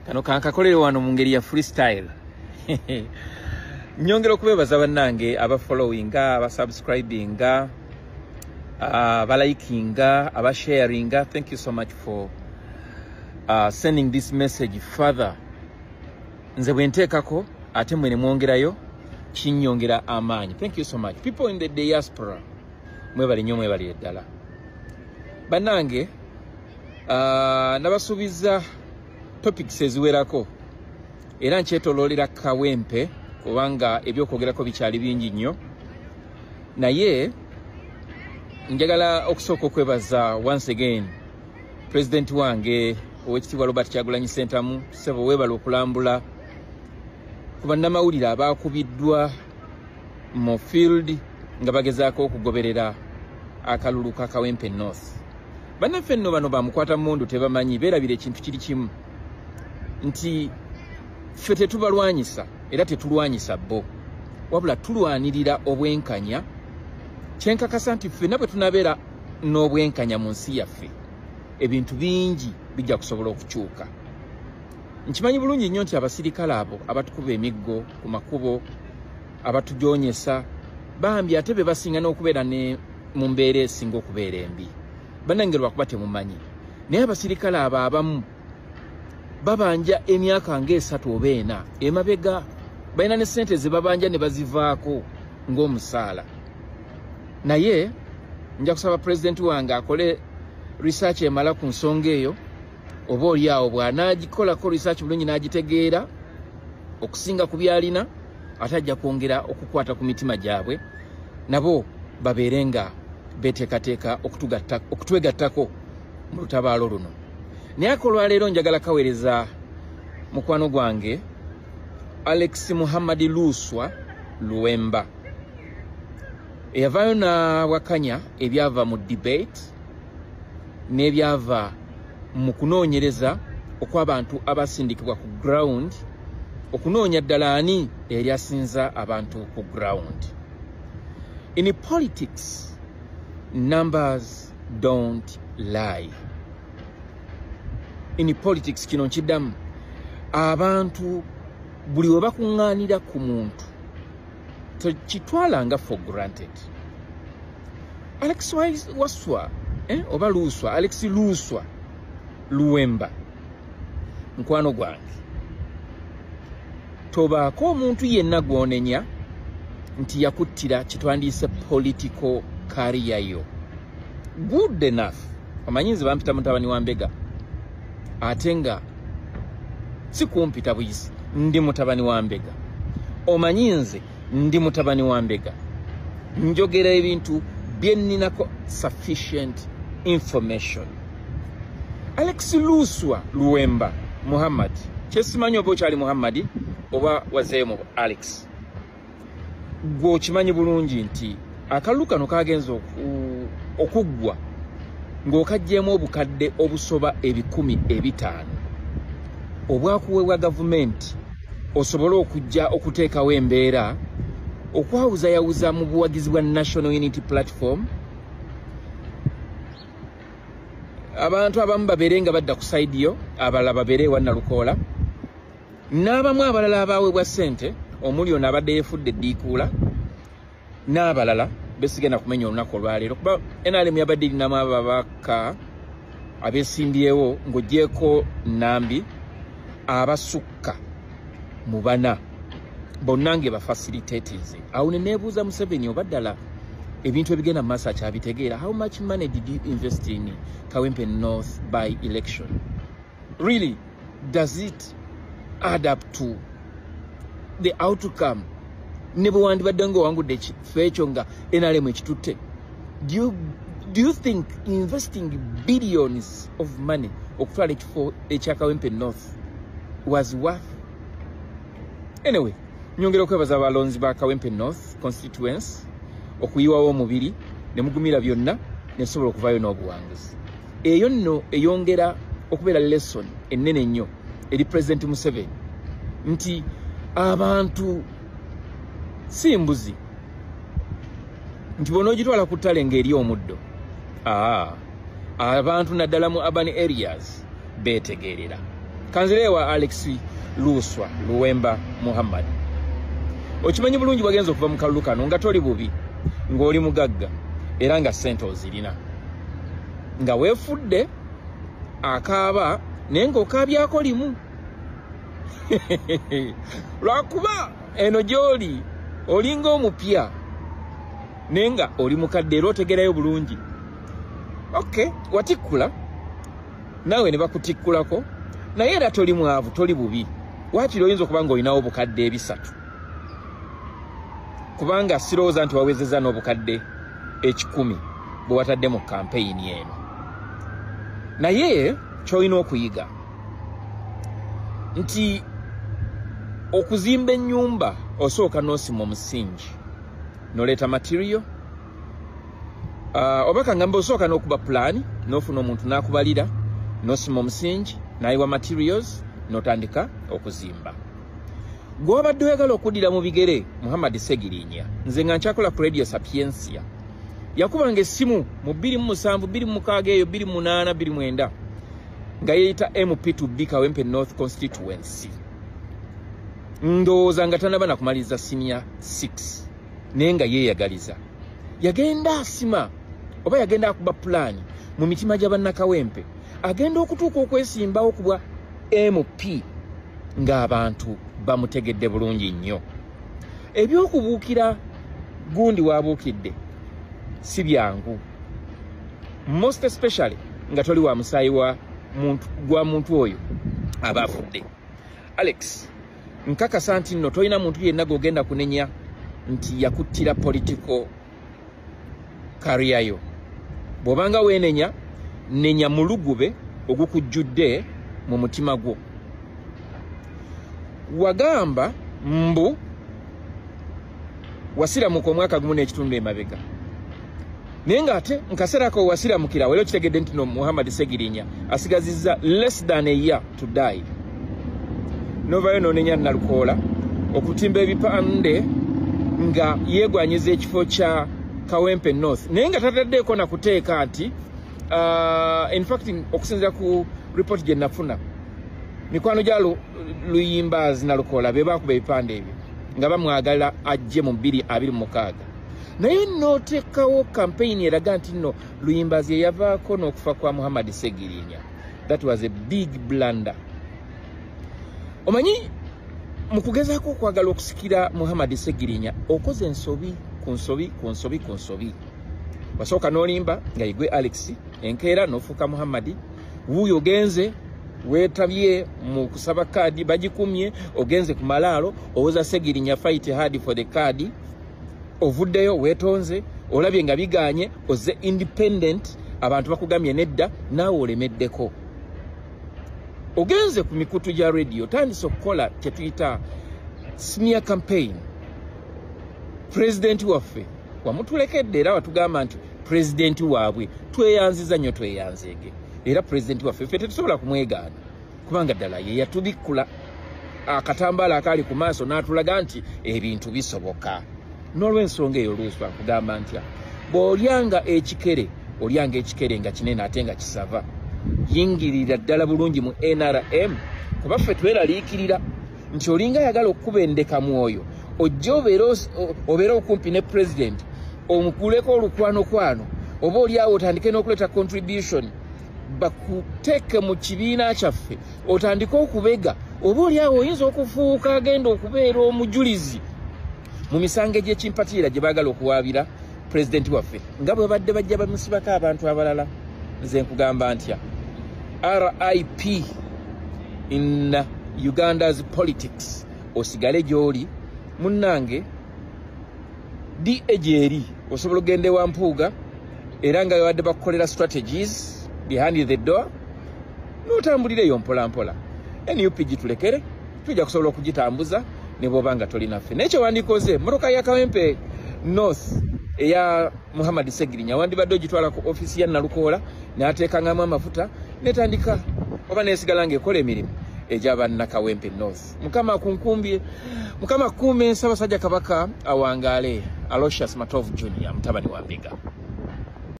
kano kankakolere wano mu ngeri ya freestyle. Nyongera okubebaza bannange abafollowinga, abasubscribinga, abalikinga, abasharinga. Thank you so much for sending this message further. Nze bwenteekako ate mwene mwongerayo kinyongera amaanyi. Thank you so much. People in the diaspora, mwebali nnyo mwebali eddala. Bannange, nabasuubiza topics eziwerako era nkyetoloolera kawempe kubanga ebyokwogerako bikyali bingi nnyo, naye njagala okusooka okwebaza once again President wange Oweekitiibwa Robert Kyagulanyi Ssentamu. Ssebo weebala okulambula ku bannamawulire abaakubiddwa mu field nga bagezaako okugoberera akalulu ka Kawempe North. Bannaffe nno bano bamukwata mundu tebamanyi, beerabira ekintu kiri kimu nti ffe tetubalwanyisa era tetulwanyisa bo, wabula tulwanirira obwenkanya. Kyenkakasa nti ffenna bwe tunabeera n'obwenkanya mu nsi yaffe ebintu bingi bijja kusobola okukyuka. Nkimanyi bulungi nnyo nti abasirikale abo abatukuba emiggo ku makubo, abatujoonyesa, bambi ate be basinga n'okubeera ne mu mbeera esinga okubeera embi. Bannange lwakuba temumanyi, naye abasirikale abo abamu babanja emyaka nga 3 oba 4 emabega, balina ne ssente ze babanja ne bazivaako ng'omusaala. Naye nja kusaba President wange akole research emala ku nsonga eyo, oba oliawo bw'anaagikolako research bulungi n'agitegeera okusinga ku byalina, ate ajja kwongera okukwata ku mitima gyabwe, nabo babeere nga beteekateeka okutwegattako mu lutabaalo luno. Naye akolwaleero njagala kaweereza mukwano gwange Alex Muhammad Luswa Luwemba, eyavaayo n'awakanya ebyava mu debate n'ebyava mu kunoonyereza okw'abantu abasindikibwa ku ground, okunoonya ddala ani eyali asinza abantu ku ground. In politics, numbers don't lie. In politics, kino nkiddamu, abantu buli we bakuŋŋaanira ku muntu tokitwalanga for granted. Alex Waswa oba Luswa, Alex Luswa Luwemba, mukwano gwange, tobaako omuntu yenna gw'onenya nti yakuttira kitwandiise political career yo. Good enough. Omanyi nze bampita mutabani wa Mbega, ate nga si kumpita buyisi, ndi mutabani wa Mbega. Omanyi nze ndi mutabani wa Mbega, njogera ebintu bye nninako sufficient information. Alex Luswa Luwemba Muhammad, kyesimanyi oba okyali Muhammad oba wazeemu Alex, gwe okimanyi bulungi nti akalulu kano kagenza okuggwa ng'okaggyemu obukadde obusoba 1,500 obwakuweebwa gavumenti osobole okujja okuteekawo embeera okwawuzayawuza mu buwagizi bwa National Unity Platform. Abantu abamu babeere nga badda ku saidi yo, abalala babeere ewa Nalukoola, n'abamu abalala abaweebwa ssente, omuli ono abadde yeefudde eddiikuula, n'abalala besigenda kumenya olunaku olwaleero kuba NRM yabadde erinamu ababaka abeesimbyewo ng'oggyeko Nambi abasukka mu 4 bonna nge facilitators. Awo ne neebuuza Museveni oba ddala ebintu ebigenda mu maaso akyabitegeera. How much money did you invest in Kawempe North by election? Really, does it add up to the outcome? Ne bwe wandibadde ng'owangudde ekifo ekyo nga NRM ekitutte. Do you think investing billions of money okutwala ekifo ekya Kawempe North was worth? Anyway, nyongera okwebaza abalonzi ba Kawempe North constituency okuyiwawo omubiri ne mugumira byonna ne sobola okuvaayo n'obuwanguzi. Eyo nno eyongera okubeera lesson ennene nnyo eri President Museveni nti abantu si mbuzi nti bonoogitwala ku ttale ng'eri omuddo. Abantu naddala mu urban areas beetegeerera. kanzirewa Alex Luswa Luwemba Muhammad okimanyi bulungi bagenza okuva mu kalulu kano nga toli bubi ng'oli mugagga era nga ssente ozirina nga weefudde akaaba naye ng'okaabyako limu lwakuba eno gy'oli olinga omupya naye nga oli mukadde era otegerayo bulungi. Okay, watikkula nawe ne bakutikkulako naye era toli mwavu toli bubi waakiri oyinza okuba nga olinawo obukadde 3 kubanga sirowooza nti wawezeza n'obukadde 10 bwe watadde mu kampeyini eno. Naye ky'olina okuyiga nti okuzimba ennyumba osooka n'osima omusingi n'oleeta material oba kangamba osooka n'okuba pulaani n'ofuna omuntu n'akubalira n'osima omusingi n'ayiwa materials n'otandika okuzimba. Gw'obadde oyagala okuddira mu bigere Muhammad Segirinya nze nga nkyakola ku Radio Sapiensia yakubanga essimu mu 27 26 eyo 28 29 nga yeeyita MP2B Kawempe North Constituency ndowooza nga tanaba nakumaliza senior 6 naye nga yeeyagaliza yagenda asima oba yagenda akuba pulaani mu mitima gy'abannakawempe agenda okutuuka okwesimbawo kubwa MP ng'abantu bamutegedde bulungi nnyo. Ebyokubuukira gundi waabuukidde si byangu most especially nga toli wa musaayi gwa muntu oyo aba afudde. Alex nkakasa nti nno tolina muntu yenna g'ogenda kunenya nti yakuttira political career yo. Bw'obanga weenenya nenya mulugube ogukujjudde mu mutima gwo. Wagamba mbu wasiramuka omwaka gumu n'ekitundu emabega naye ng'ate nkaseerako wasiramukira wera okitegedde nti no Muhammad Segirinya asigazizza less than a year to die. Novayo n'onenya Nalukoola okutimba ebipande nga yeegwanyiza ekifo kya Kawempe North naye nga tataddeeko na kuteeka nti in fact okusinziira ku report gye nafuna mikwano gya Luyimbazi Nalukoola be baakuba ebipande ebyo nga bamwagala ajje mu 2026 naye n'oteekawo campaign eraga nti nno Luyimbazi ye yavaako n'okufa kwa Muhammad Segirinya. That was a big blunder. Omanyi mu kugezaako okwagala okusikira Muhammad Segirinya okoze ensobi ku nsobi wasooka n'olimba nga yigwe Alex enkeera n'ofuuka Muhammad wuuyo ogenze weetabye mu kusaba kaadi bagikumye ogenze ku malaalo owoza Segirinya fight hard for the card ovuddeyo weetonze olabye nga biganye oze independent abantu bakugambye nedda naawe olemeddeko ogenze ku mikutu gya radio tandise okukola kye tuyita smear campaign. President waffe wamutulekedde era watugamba nti president waabwe tweyanziza nnyo tweyanzeege era president waffe ffe tetusobola kumwegaana kubanga ddala ye yatubikkula akatambaala akaali ku maaso n'atulaga nti ebintu bisoboka. N'olw'ensonga eyo Luswa nkugamba ntya bw'olyanga ekikere nga kinene ate nga kisava yingirira ddala bulungi mu NRM kuba ffe tweraliikirira nti olinga ayagala okukuba endeka mwoyo ojja obeera okumpi ne president omukuleko olukwano oba oliawo otandike n'okuleeta contribution bakuteeke mu kibiina kyaffe otandike okubega oba oliawo oyinza okufuuka agenda okubeera omujulizi mu misango egy'ekimpatiira gye baagala okuwaabira president waffe nga bwe badde bajja bamusibako abantu abalala. Nze nkugamba ntya RIP in Uganda's politics osigale gy'oli munnange di egyeri osobola ogenda ewa Mpuuga era nga wadde bakukolera strategies behind the door n'otambulireyo mpolampola. NUP gitulekere tujja kusobola okugitambuza ne bw'oba nga tolinaffe nekyo wandikoze mmotoka ya Kawempe North eya Muhammad Segirinya wandibadde ogitwala ku ofisi ya Nalukoola n'ateekangamu amafuta netandika oba nesigala ng'ekola emirimu egy'abannakawempe North. Mukama kunkumbye Mukama kuume Ssaabasajja Kabaka awangaale. Aloysius Matovu Jr. mutabani wa Mbega.